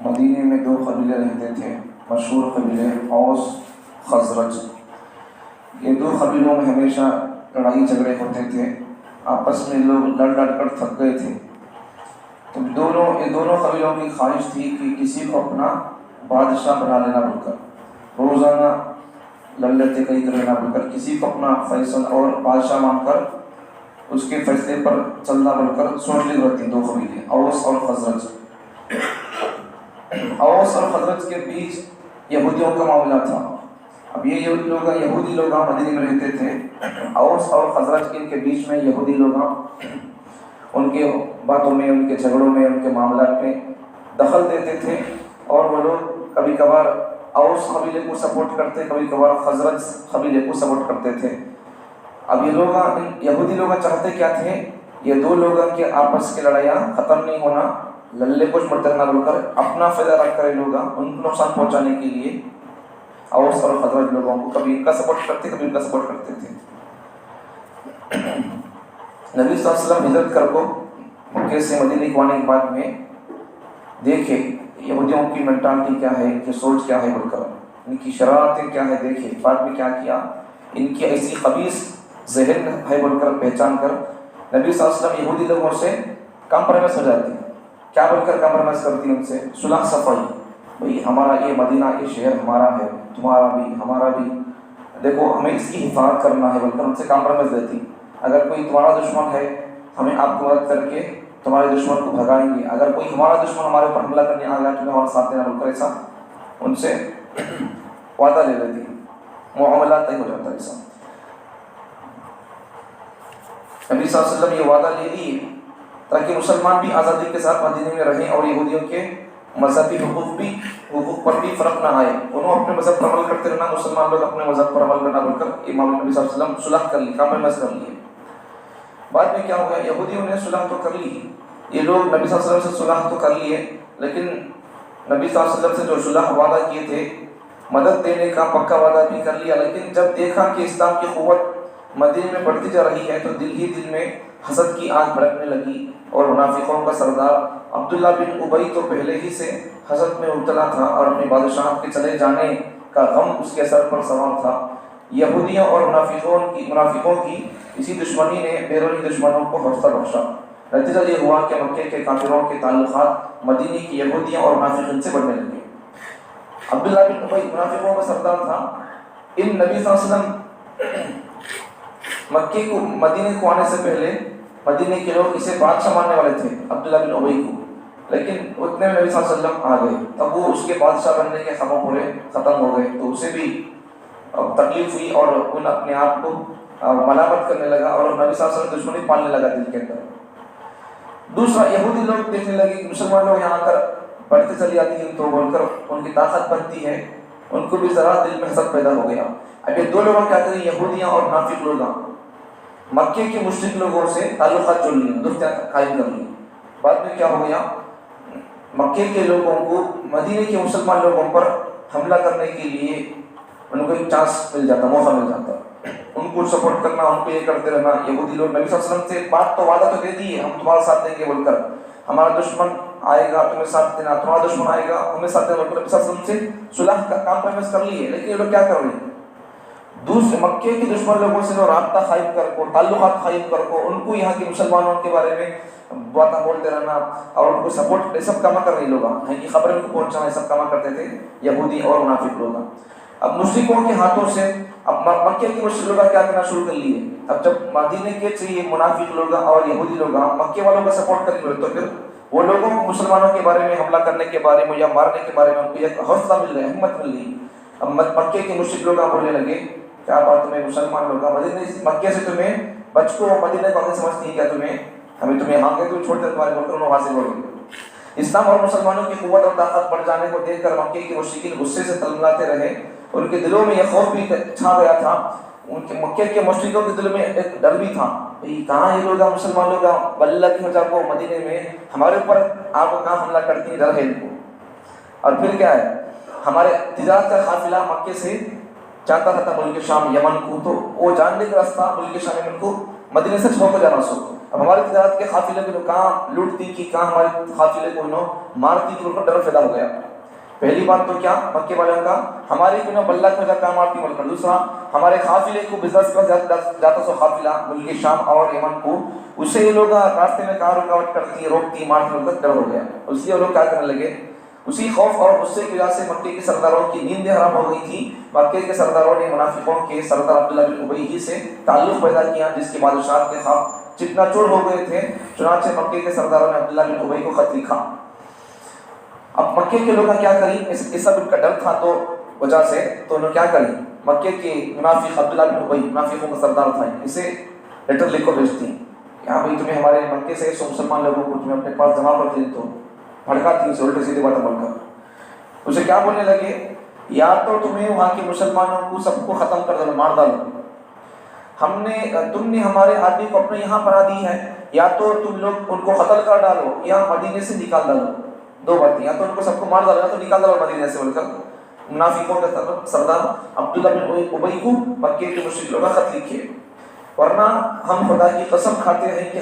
مدینے میں دو قبیلے رہتے تھے، مشہور قبیلے اوس خزرج۔ یہ دو قبیلوں میں ہمیشہ لڑائی جھگڑے ہوتے تھے، آپس میں لوگ لڑ لڑ کر تھک گئے تھے۔ تو یہ دونوں قبیلوں کی خواہش تھی کہ کسی کو اپنا بادشاہ بنا لینا بول کر، روزانہ لڑ لیتے کئی کر لینا بول کر، کسی کو اپنا فیصل اور بادشاہ مان کر اس کے فیصلے پر چلنا بول کر سوچ لی رہتی دو قبیلے اوس اور خزرج۔ اوس اور خزرج کے بیچ یہودیوں کا معاملہ تھا۔ اب یہ یہودی لوگ مدینے میں رہتے تھے، اوس اور خزرج کے بیچ میں یہودی لوگ ان کے باتوں میں، ان کے جھگڑوں میں، ان کے معاملات میں دخل دیتے تھے، اور وہ لوگ کبھی کبھار اوس قبیلے کو سپورٹ کرتے، کبھی کبھار خزرج قبیلے کو سپورٹ کرتے تھے۔ اب یہودی لوگ چاہتے کیا تھے؟ یہ دو لوگوں کے آپس کی لڑائیاں ختم نہیں ہونا، للے کچھ مرتے نہ بول کر اپنا فائدہ رکھ کر لوگ ان کو نقصان پہنچانے کے لیے اوس اور خزرج لوگوں کو کبھی ان کا سپورٹ کرتے، کبھی ان کا سپورٹ کرتے تھے۔ نبی صلی اللہ علیہ وسلم ہجرت کر کو مکے سے مدینے کو آنے کے بعد میں دیکھے یہودیوں کی مینٹالٹی کیا ہے، ان کی سوچ کیا ہے بول کر، ان کی شرارتیں کیا ہے دیکھے، بعد میں کیا کیا، ان کی ایسی خبیث ذہن ہے بول کر پہچان کر نبی صلی اللہ علیہ وسلم یہودی لوگوں سے کمپرومائز ہو جاتی، کیا بول کر کمپرومائز کرتی ان سے؟ صلح صفائی، بھئی ہمارا یہ مدینہ، یہ شہر ہمارا ہے، تمہارا بھی ہمارا بھی، دیکھو ہمیں اس کی حفاظت کرنا ہے بول کر ان سے کمپرومائز دیتی۔ اگر کوئی تمہارا دشمن ہے، ہمیں آپ کو مدد کر کے تمہارے دشمن کو بھگائیں گے، اگر کوئی ہمارا دشمن ہمارے اوپر حملہ کرنے آ گیا تو ہمارا ساتھ دینا بول کر ایسا ان سے وعدہ لے لیتی، معاملات طے ہو جاتا ہے ایسا۔ نبی صلی اللہ علیہ وسلم یہ وعدہ لے لیے تاکہ مسلمان بھی آزادی کے ساتھ مدینے میں رہیں اور یہودیوں کے مذہبی حقوق پر بھی فرق نہ آئے، انہوں اپنے مذہب پر عمل کرتے رہنا، مسلمان لوگ اپنے مذہب پر عمل کرنا بول کر امام نبی صلی اللہ علیہ وسلم صلح کر لی، کمپرومائز کر لیے۔ بعد میں کیا ہو گیا؟ یہودیوں نے صلح تو کر لی، یہ لوگ نبی صلی اللہ علیہ وسلم سے صلح تو کر لیے، لیکن نبی صلی اللہ علیہ وسلم سے جو صلح وعدہ کیے تھے، مدد دینے کا پکا وعدہ بھی کر لیا، لیکن جب دیکھا کہ اسلام کی قوت مدینے میں بڑھتی جا رہی ہے تو دل ہی دل میں حسد کی آگ بھڑکنے لگی، اور منافقوں کا سردار عبداللہ بن ابی تو پہلے ہی سے حسد میں مبتلا تھا اور اپنے بادشاہ کے چلے جانے کا غم اس کے سر پر سوار تھا۔ یہودیوں اور منافقوں کی اسی دشمنی نے بیرونی دشمنوں کو حوصلہ بخشا۔ نتیجہ یہ ہوا کہ مکے کے کافروں کے تعلقات مدینے کی یہودیوں اور منافقین سے بڑھنے لگے۔ عبداللہ بن ابی منافقوں کا سردار تھا۔ ان نبی صلی اللہ علیہ وسلم مدینے کو آنے سے پہلے مدینے کے لوگ اسے بادشاہ ماننے والے تھے، عبداللہ بن ابی کو، لیکن اتنے میں نبی صلی اللہ علیہ وسلم آ گئے، تب وہ اس کے بادشاہ بننے کے خواب پورے ختم ہو گئے، تو اسے بھی تکلیف ہوئی اور ان اپنے آپ کو ملامت کرنے لگا اور نبی صلی اللہ علیہ وسلم دشمنی پالنے لگا دل کے اندر۔ دوسرا، یہودی لوگ دیکھنے لگے کہ مسلمان لوگ یہاں کر بڑھتے چلی جاتی ہیں تو بول کر ان کی طاقت بڑھتی ہے، ان کو بھی ذرا دل میں حسد پیدا ہو گیا۔ اب یہ دو لوگوں کیا کریں، یہودیاں اور منافق لوگ مکے کے مشرک لوگوں سے تعلقات جوڑ لیے، دوستیاں قائم کر لی۔ بعد میں کیا ہو گیا، مکے کے لوگوں کو مدینے کے مسلمان لوگوں پر حملہ کرنے کے لیے ان کو ایک چانس مل جاتا، موقع مل جاتا، ان کو سپورٹ کرنا، ان کو یہ کرتے رہنا۔ یہودی لوگ نبی صلی اللہ علیہ وسلم سے بات تو وعدہ تو دے دی ہم تمہارا ساتھ دیں گے بول کر، ہمارا دشمن آئے گا تمہیں ساتھ دینا، تمہارا دشمن آئے گا ہمیں ساتھ دینا، نبی صلی اللہ علیہ وسلم سے صلح کا کام پرومائز کر لیے، لیکن یہ لوگ کیا کر رہے ہیں، دوسرے مکے کے دشمن لوگوں سے جو رابطہ قائم کر کو، تعلقات قائم کر کو، ان کو یہاں کے مسلمانوں کے بارے میں باتیں بولتے رہنا اور ان کو سپورٹ، یہ سب کام کر رہے لوگ ہیں کہ خبریں ان کو پہنچانا، یہ سب کام کرتے تھے یہودی اور منافق لوگ۔ اب مشرکوں کے ہاتھوں سے اب مکے کے مشرک لوگ کیا کرنا شروع کر لیے، اب جب مدینے کے چاہیے منافق لوگ اور یہودی لوگ مکے والوں کا سپورٹ کریں گے تو پھر وہ لوگوں کو مسلمانوں کے بارے میں حملہ کرنے کے بارے میں یا مارنے کے بارے میں ان کو ایک حوصلہ مل رہا ہے، ہمت مل رہی۔ اب مکے کے مشرک لوگ بولنے لگے کیا بات تمہیں مسلمان لوگ مدینے مکے سے تمہیں بچ کو مدینے کو آگے سمجھتی ہے کیا تمہیں، ہمیں تمہیں ہاں کے تو چھوڑ دے تمہارے ملک انہوں حاصل ہو گئے۔ اسلام اور مسلمانوں کی قوت اور طاقت بڑھ جانے کو دیکھ کر مکے کے مشرکین غصے سے تلملاتے رہے، ان کے دلوں میں یہ خوف بھی چھا گیا تھا، ان کے مکے کے مشرکوں کے دل میں ایک ڈر بھی تھا، کہاں یہ لوگ مسلمان لوگ اللہ کی وجہ کو مدینے میں ہمارے اوپر آپ کو کہاں حملہ کرتی ہیں، ڈر ہے ان کو۔ اور پھر کیا ہے، ہمارے تجارت کا قافلہ مکے سے جاتا تھا ملک شام یمن کو، تو وہ جاننے کا راستہ ملک شام یمن کو مدینے سے چھوڑ کر جانا سو، اب ہماری تجارت کے قافلے کو کہاں لوٹتی کی، کہاں ہمارے قافلے کو مارتی کی، ان کو ڈر پیدا ہو گیا۔ پہلی بات تو کیا مکے والوں کا ہمارے کو بلّہ کی وجہ کہاں مارتی بول کر، دوسرا ہمارے قافلے کو بزنس پر جاتا سو قافلہ ملک شام اور یمن کو، اسے یہ لوگ راستے میں کہاں رکاوٹ کرتی روکتی مارتی بول کر ڈر ہو گیا۔ اس لیے وہ لوگ کیا کرنے لگے، اسی خوف اور غصے کی وجہ سے مکے کے سرداروں کی نیند حرام ہو گئی تھی۔ مکے کے سرداروں نے منافقوں کے سردار عبداللہ بن ابی ہی سے تعلق پیدا کیا، جس کی بادشاہ کے خواب چکنا چور ہو گئے تھے۔ چنانچہ مکے کے سرداروں نے عبداللہ بن ابی کو خط لکھا۔ اب مکے کے لوگ کیا کری، اس سب ان کا ڈر تھا تو وجہ سے، تو انہوں نے کیا کری، مکے کے منافق عبداللہ بن ابی منافقوں کا سردار تھا، اسے لیٹر لکھ کر بھیجتی ہیں کہ ہاں بھائی تمہیں ہمارے مکے سے سو مسلمان لوگوں کو تمہیں اپنے پاس جمع کر دیں، تو بھڑکاتی اسے الٹے سیدھے باتیں بول کر اسے کیا بولنے لگے، یا تو تمہیں وہاں کے مسلمانوں کو سب کو ختم کر دو، مار ڈالو، تم نے ہمارے آدمی کو اپنے یہاں پناہ دی ہے، یا تو تم لوگ ان کو قتل کر ڈالو یا مدینے سے نکال ڈالو، دو باتیں، یا تو ان کو سب کو مار ڈالو یا تو نکال ڈالو مدینے سے بول کر منافقوں کا سردار عبداللہ بن ابی کو مکے کے مشرک لوگ خط لکھے، ورنہ ہم خدا کی قسم کھاتے ہیں کہ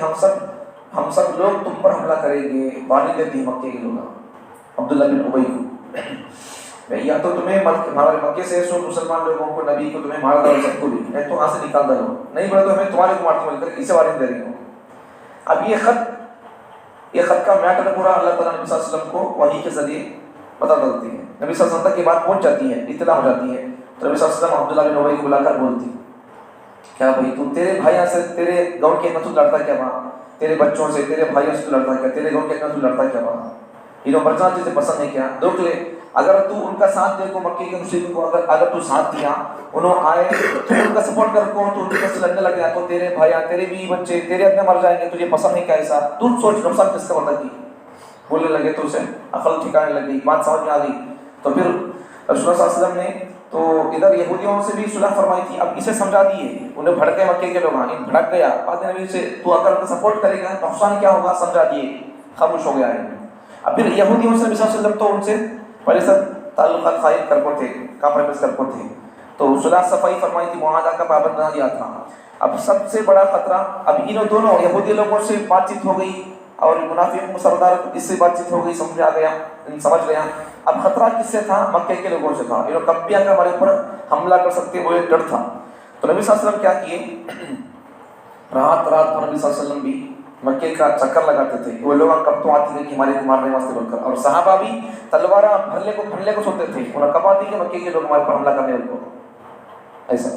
ہم سب لوگ تم پر حملہ کریں گے۔ بانی دیتی ہے مکے کے لوگ عبداللہ بن ابی کو، یا تو تمہیں ہمارے مکے سے سو مسلمان لوگوں کو نبی کو تمہیں مار ڈالو سب کو بھی، نہیں تو وہاں سے نکال ڈالو، نہیں بولے تو ہمیں تمہارے کو مارتے مل کر اسے وارن دے رہی ہوں۔ اب یہ خط کا میٹر پورا اللہ تعالیٰ نبی صلی اللہ علیہ وسلم کو وحی کے ذریعے پتہ چلتی ہے، نبی صلی اللہ علیہ وسلم تک یہ بات پہنچ جاتی ہے، اطلاع ہو جاتی ہے، تو نبی صلی اللہ علیہ وسلم عبداللہ بن ابی کو بلا کر بولتی، کیا بھائی تو تیرے بھائیوں سے تیرے گاؤں کے اتنا لڑتا کیا وہاں، تیرے بچوں سے تیرے بھائیوں سے لڑتا کیا، تیرے گاؤں کے اتنا لڑتا کیا وہاں، یہ لوگ مرجان چیزیں پسند نہیں کیا، دیکھ لے اگر تو ان کا ساتھ دے کو مکے کے مشرکوں کو اگر تو ساتھ دیا، انہوں آئے تو ان کا سپورٹ کر کو تو ان کے سے لڑنے لگ گیا، تو تیرے بھائی تیرے بھی بچے تیرے اپنے مر جائیں گے، تجھے پسند نہیں کیا ایسا، تو سوچ نقصان کس کا ہوتا کی، بولنے لگے تو اسے عقل ٹھکانے لگ گئی، بات سمجھ میں آ گئی۔ تو پھر رسول اللہ صلی اللہ علیہ وسلم نے تو ادھر یہودیوں سے بھی صلح فرمائی تھی، اب اسے سمجھا دیے، انہیں بھڑکے مکے کے لوگ، ان بھڑک گیا، بعد نبی سے تو اگر ان کا سپورٹ کرے گا نقصان کیا ہوگا سمجھا دیے، خاموش ہو گیا ہے۔ اب پھر یہودیوں سے نبی صلی اللہ علیہ وسلم تو ان سے پہلے سب تعلقات قائم کر کو تھے، کامپرومائز کر کو تھے، تو صلح صفائی فرمائی تھی، معاہدہ کا پابند بنا دیا تھا۔ اب سب سے بڑا خطرہ، اب انہوں دونوں یہودی لوگوں سے بات چیت ہو گئی اور منافق سردار اس سے بات چیت ہو گئی، سمجھ گیا، اب خطرہ کس سے تھا، مکے کے لوگوں سے تھا، کب بھی اگر ہمارے اوپر حملہ کر سکتے وہ ایک ڈر تھا۔ تو نبی صلی اللہ علیہ وسلم کیا کیے، رات پر نبی صلی اللہ علیہ وسلم بھی مکے کا چکر لگاتے تھے، وہ لوگ کب تو آتے تھے کہ ہمارے کو مارنے واسطے بول کر، اور صحابہ بھی تلوار پھلنے کو سوتے تھے، انہیں کب آتی کہ مکے کے لوگ ہمارے پر حملہ کرنے کو ایسا۔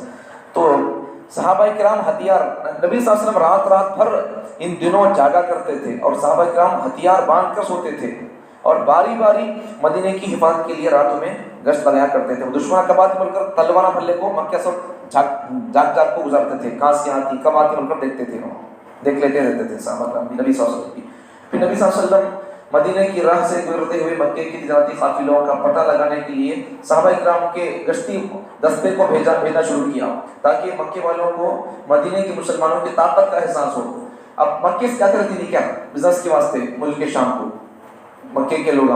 تو صحابہ کرام ہتھیار، نبی صلی اللہ علیہ وسلم رات بھر ان دنوں جاگا کرتے تھے اور صحابہ کرام ہتھیار باندھ کر سوتے تھے اور باری باری مدینے کی حفاظت کے لیے راتوں میں گشت لگایا کرتے تھے۔ دشمن کب آتی بول کر تلوار پھلنے کو مکہ سب جاگ کو گزارتے تھے، کہاں سے آتی کب آتی بول کر دیکھتے تھے، دیکھ لیتے رہتے تھے صحابہ کرام نبی صلی اللہ علیہ وسلم کی۔ پھر نبی صلی اللہ علیہ وسلم مدینے کی راہ سے گزرتے ہوئے مکے کی تجارتی قافلوں کا پتہ لگانے کے لیے صحابہ کرام کے گشتی دستے کو بھیجنا شروع کیا تاکہ مکے والوں کو مدینے کے مسلمانوں کی طاقت کا احساس ہو۔ اب مکے سے کیا کرتی تھی، کیا بزنس کے واسطے ملک کے شام کو مکے کے لوگ،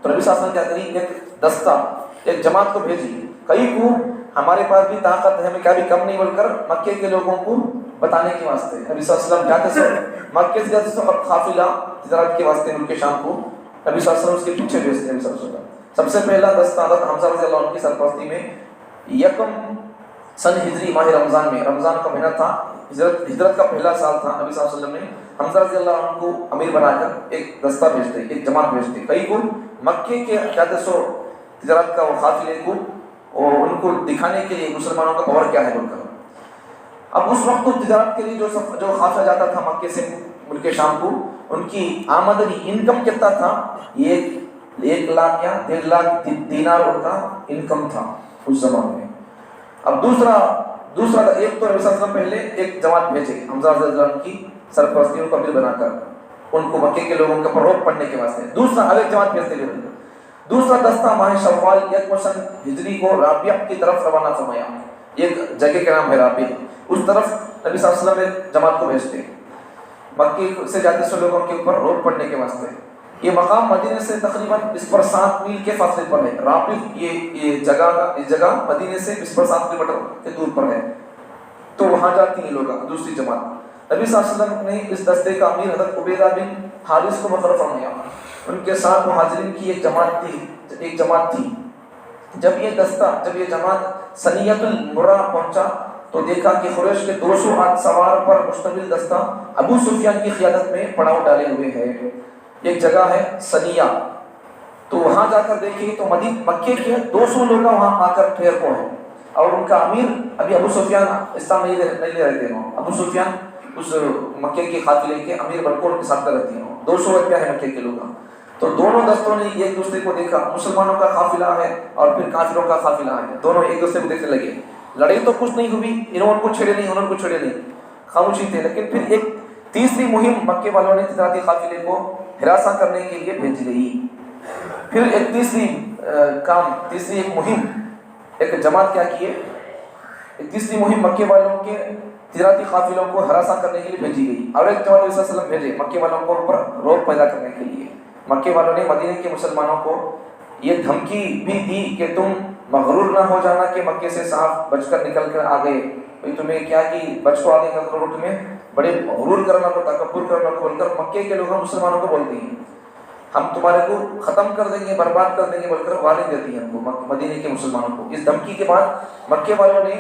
تو نبی صلی اللہ علیہ وسلم کیا کری، ایک دستہ ایک جماعت کو بھیجی، کئی کو ہمارے پاس بھی طاقت ہے، ہمیں کیا بھی کم نہیں بول کر مکے کے لوگوں کو بتانے کے واسطے نبی صلی اللہ علیہ وسلم جاتے سے مکے سے جاتے سے قافلہ تجارت کے واسطے ملک کے شام کو نبی صلی اللہ علیہ وسلم اس کے پیچھے بھیجتے ہیں۔ نبی صلی اللہ علیہ وسلم سب سے پہلا دستہ حضرت حمزہ رضی اللہ عنہ کی سرپرستی میں یکم سن ہجری ماہ رمضان میں، رمضان کا مہینہ تھا، ہجرت کا پہلا سال تھا، نبی صلی اللہ علیہ وسلم نے حمزہ رضی اللہ عنہ کو امیر بنا کر ایک دستہ بھیجتے، ایک جماعت بھیجتے، کئی کو مکے کے جاتے سو تجارت کا وہ قافلے کو اور ان کو دکھانے کے لیے مسلمانوں کا پاور کیا ہے بول کر۔ اب اس وقت تجارت کے لیے جو قافلہ جاتا تھا مکے سے ملک شام کو، ان کی آمدنی انکم کتنا تھا، یہ 1 لاکھ یا 1.5 لاکھ دینار ان کا انکم تھا اس زمانے میں۔ اب دوسرا ایک تو نبی صلی اللہ علیہ وسلم پہلے ایک جماعت بھیجے حمزہ رضی اللہ عنہ کی سرپرستی کو امیر بنا کر ان کو مکے کے لوگوں کے فروغ پڑنے کے واسطے، دوسرا ایک جماعت بھیجتے ہوئے دوسرا دستہ ماہ شوال 1 سن ہجری کو رابعہ کی طرف روانہ فرمایا، ایک جگہ کا نام ہے رابعہ، اس طرف نبی صلی اللہ علیہ وسلم ایک جماعت کو بھیجتے مکے سے جاتے سے لوگوں کے اوپر روک پڑنے کے واسطے۔ یہ مقام مدینے سے تقریباً 7 میل کے فاصلے پر ہے، رابعہ یہ جگہ مدینے سے 7 کلومیٹر کے دور پر ہے، تو وہاں جاتی ہیں لوگ دوسری جماعت۔ نبی صلی اللہ علیہ وسلم نے اس دستے کا امیر حضرت عبیدہ بن حارث کو مقرر فرمایا. ان کے ساتھ مہاجرین کی ایک جماعت تھی. جب یہ جماعت سنیت المرہ پہنچا تو دیکھا کہ قریش کے 200 سوار پر مشتمل دستہ ابو سفیان کی قیادت میں پڑاؤ ڈالے ہوئے ہے. ایک جگہ ہے سنیہ، تو وہاں جا کر دیکھیں تو مکے کے 200 لوگ وہاں آ کر ٹھہر کو ہیں، اور ان کا امیر ابھی ابو سفیان اسلام نہیں لے رہتے ہیں. ابو سفیان اس مکے کے قافلے کے امیر بن کو ان کے ساتھ رہتے ہیں. 200 روپیہ ہے مکے کے لوگ. تو دونوں دستوں نے ایک دوسرے کو دیکھا، مسلمانوں کا قافلہ ہے اور پھر کافروں کا قافلہ ہے. دونوں ایک دوسرے کو دیکھنے لگے. لڑائی تو کچھ نہیں ہوئی، انہوں ان کو چھیڑے نہیں، انہوں ان کو چھیڑے نہیں، خاموشی تھے. لیکن پھر ایک تیسری مہم مکے والوں نے تجارتی قافلے کو ہراساں کرنے کے لیے بھیج گئی. پھر ایک تیسری مہم ایک جماعت کیا کیے، ایک تیسری مہم مکے والوں کے تجارتی قافلوں کو ہراساں کرنے کے لیے بھیجی گئی. اور ایک جماعت صلی اللہ علیہ وسلم بھیجے مکے والوں کو اوپر روک پیدا کرنے کے لیے. مکے والوں نے مدینے کے مسلمانوں کو یہ دھمکی بھی دی کہ تم مغرور نہ ہو جانا کہ مکے سے صاف بچ کر نکل کر آ گئے، تمہیں کیا کہ بچ کو آگے کر تمہیں بڑے غرور کرنا کو، تکبر کرنا کو بول کر مکے کے لوگ مسلمانوں کو بولتے ہیں ہم تمہارے کو ختم کر دیں گے، برباد کر دیں گے بول کر وارننگ دیتی ہے ہم کو مدینے کے مسلمانوں کو. اس دھمکی کے بعد مکے والوں نے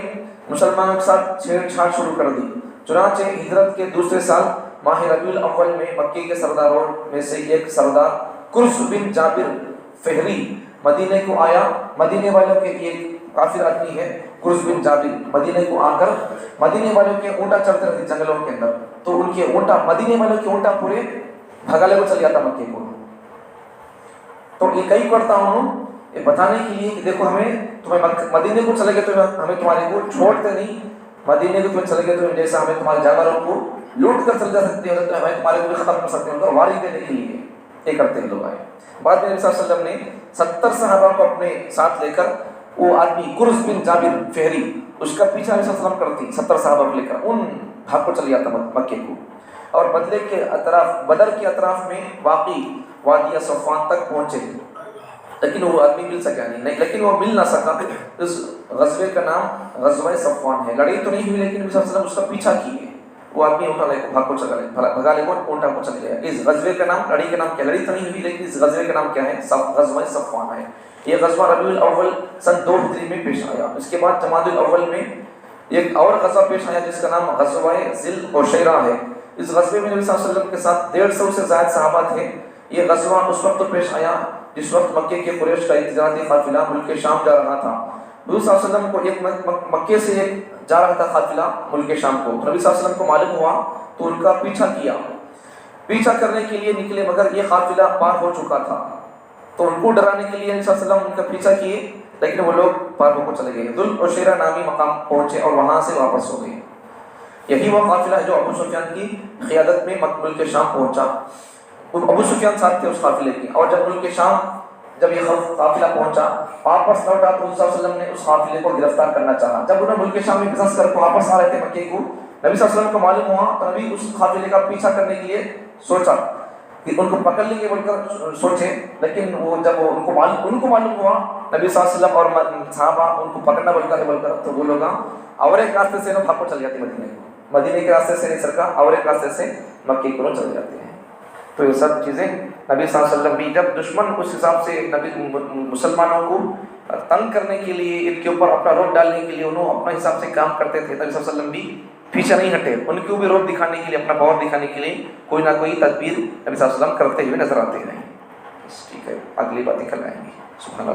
مسلمانوں کے ساتھ چھیڑ چھاڑ شروع کر دی. چنانچہ ہجرت کے دوسرے سال ماہ ربیع الاول میں مکے کے سرداروں میں سے ایک سردار کرز بن جابر فہری مدینے کو آیا. مدینے والوں کے ایک کافر آدمی ہے کرز بن جابر، مدینے کو آ کر مدینے والوں کے اونٹا چڑھتے رہتے جنگلوں کے اندر. تو ان کے اونٹا، مدینے والوں کے اونٹا پورے بھگالے کو چل جاتا مکے کو. تو یہ کئی کرتا ہوں یہ بتانے کے لیے کہ دیکھو تمہیں مدینے کو چلے گئے تو ہمیں تمہارے کو چھوڑتے نہیں، مدینے کو تمہیں چلے گئے تو جیسا ہمیں تمہارے جانوروں کو لوٹ کر چل جا سکتے ہیں ہمیں تمہارے کو بھی ختم کر سکتے ہیں. وارننگ دینے کے لیے یہ کرتے ہیں لوگ آئے. بعد میں نبی صلی اللہ علیہ وسلم نے 70 صحابہ کو اپنے ساتھ لے کر وہ آدمی کرز بن جابر فہری اس کا پیچھا نبی صلی اللہ علیہ وسلم کرتی 70 صحابہ کو لے کر ان بھاگ کو چل جاتا مکے کو. اور بدر کے اطراف میں واقع وادی صفوان تک پہنچے، لیکن وہ آدمی مل سکا نہیں، لیکن وہ مل نہ سکا. اس غزوے کا نام غزوہ صفوان ہے. لڑائی تو نہیں ہوئی لیکن نبی صلی اللہ علیہ وسلم اس کا پیچھا کیے. وہ آدمی اونٹا لے کو بھگا لے کو اونٹا کو چل گیا. اس غزوے کا نام، لڑائی کا نام کیا، لڑائی تو نہیں ہوئی لیکن اس غزوے کا نام کیا ہے، غزوہ صفوان ہے. یہ غزوہ ربیع الاول سن 2 ہجری میں پیش آیا. اس کے بعد جمادی الاول میں ایک اور غزوہ پیش آیا جس کا نام غزوہ ذی العشیرہ ہے. اس غزوے میں نبی صلی اللہ علیہ وسلم کے ساتھ 150 سے زائد صحابہ تھے. یہ غزوہ اس وقت پیش آیا جس وقت مکے کے قریش کا تجارتی قافلہ ملک شام جا رہا تھا. نبی صلی اللہ علیہ وسلم کو ایک مکے سے ایک جا رہا تھا قافلہ ملک شام کو. نبی صلی اللہ علیہ وسلم کو معلوم ہوا تو ان کا پیچھا کرنے کے لیے نکلے، مگر یہ قافلہ پار ہو چکا تھا. تو ان کو ڈرانے کے لیے نبی صلی اللہ علیہ وسلم ان کا پیچھا کیے، لیکن وہ لوگ پار ہو چلے گئے. ذی العشیرہ نامی مقام پہنچے اور وہاں سے واپس ہو گئے. یہی وہ قافلہ ہے جو ابو سفیان کی قیادت میں ملک شام پہنچا. ابو سفیان ساتھ تھے اس قافلے کے. اور جب ملک شام جب یہ قافلہ پہنچا واپس لوٹا تو صلی اللہ علیہ وسلم نے اس قافلے کو گرفتار کرنا چاہا. جب انہوں ملک شام میں بزنس کر کے واپس آ رہے تھے مکے کو، نبی صلی اللہ علیہ وسلم کو معلوم ہوا تو نبی اس قافلے کا پیچھا کرنے کے لیے سوچا کہ ان کو پکڑ لیں گے بول کر سوچے. لیکن وہ جب ان کو معلوم ہوا نبی صلی اللہ علیہ وسلم اور صحابہ ان کو پکڑنا بول کر تو وہ لوگ اور ایک راستے سے بھاگ کو چل جاتے مدینے کے راستے سے نہیں سرکا، اور ایک راستے سے مکے کو چل جاتے ہیں. تو یہ سب چیزیں نبی صلی اللہ علیہ وسلم بھی جب دشمن اس حساب سے نبی مسلمانوں کو تنگ کرنے کے لیے، ان کے اوپر اپنا روب ڈالنے کے لیے انہوں اپنے حساب سے کام کرتے تھے. نبی صلی اللہ علیہ وسلم بھی پیچھے نہیں ہٹے، ان کو بھی روب دکھانے کے لیے، اپنا پاور دکھانے کے لیے کوئی نہ کوئی تدبیر نبی صلی اللہ علیہ وسلم کرتے ہوئے نظر آتے ہیں. ٹھیک ہے، اگلی باتیں کل آئیں گی. سبحان اللہ.